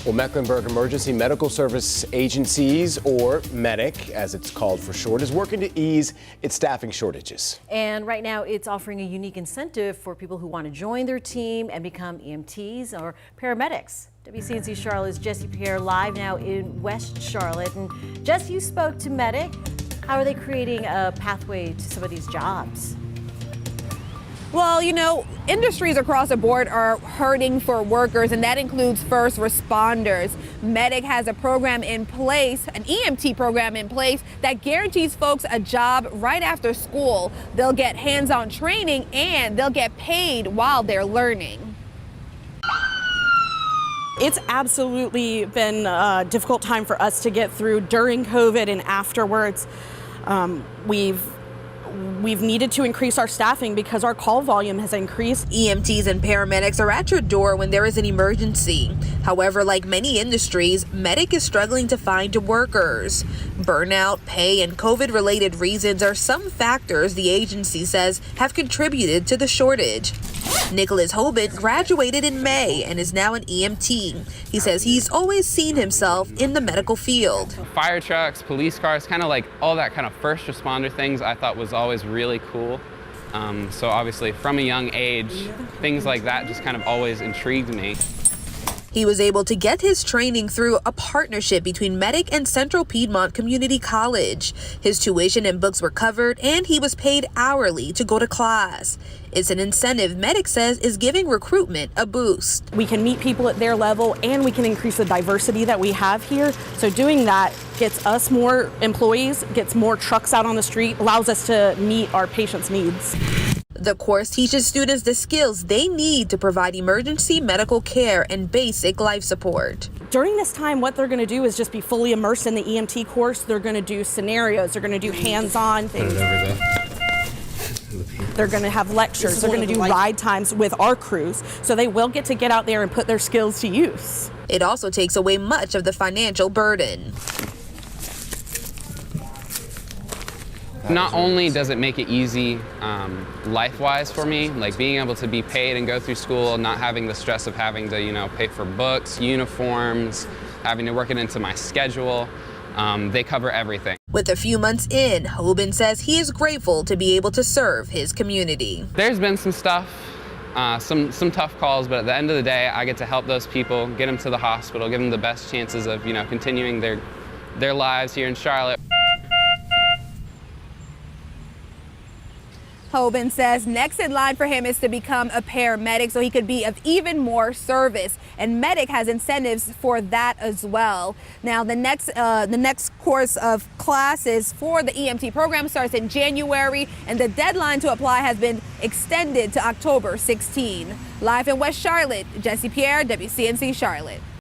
Well, Mecklenburg Emergency Medical Service Agencies, or MEDIC, as it's called for short, is working to ease its staffing shortages. And right now it's offering a unique incentive for people who want to join their team and become EMTs or paramedics. WCNC Charlotte's Jesse Pierre live now in West Charlotte. And Jess, you spoke to MEDIC. How are they creating a pathway to some of these jobs? Well, you know, industries across the board are hurting for workers, and that includes first responders. MEDIC has a program in place, an EMT program in place, that guarantees folks a job right after school. They'll get hands-on training and they'll get paid while they're learning. It's absolutely been a difficult time for us to get through during COVID and afterwards. We've needed to increase our staffing because our call volume has increased. EMTs and paramedics are at your door when there is an emergency. However, like many industries, MEDIC is struggling to find workers. Burnout, pay, and COVID-related reasons are some factors the agency says have contributed to the shortage. Nicholas Hoban graduated in May and is now an EMT. He says he's always seen himself in the medical field. Fire trucks, police cars, kind of like all that kind of first responder things I thought was always really cool. So obviously from a young age, things like that just kind of always intrigued me. He was able to get his training through a partnership between MEDIC and Central Piedmont Community College. His tuition and books were covered, and he was paid hourly to go to class. It's an incentive MEDIC says is giving recruitment a boost. We can meet people at their level and we can increase the diversity that we have here. So doing that gets us more employees, gets more trucks out on the street, allows us to meet our patients' needs. The course teaches students the skills they need to provide emergency medical care and basic life support. During this time, what they're going to do is just be fully immersed in the EMT course. They're going to do scenarios. They're going to do hands-on things. They're going to have lectures. They're going to do ride times with our crews. So they will get out there and put their skills to use. It also takes away much of the financial burden. Not only does it make it easy life-wise for me, like being able to be paid and go through school, not having the stress of having to, pay for books, uniforms, having to work it into my schedule. They cover everything. With a few months in, Hoban says he is grateful to be able to serve his community. There's been some stuff, some tough calls, but at the end of the day, I get to help those people, get them to the hospital, give them the best chances of, continuing their lives here in Charlotte. Hoban says next in line for him is to become a paramedic so he could be of even more service, and MEDIC has incentives for that as well. Now the next course of classes for the EMT program starts in January, and the deadline to apply has been extended to October 16. Live in West Charlotte, Jesse Pierre, WCNC Charlotte.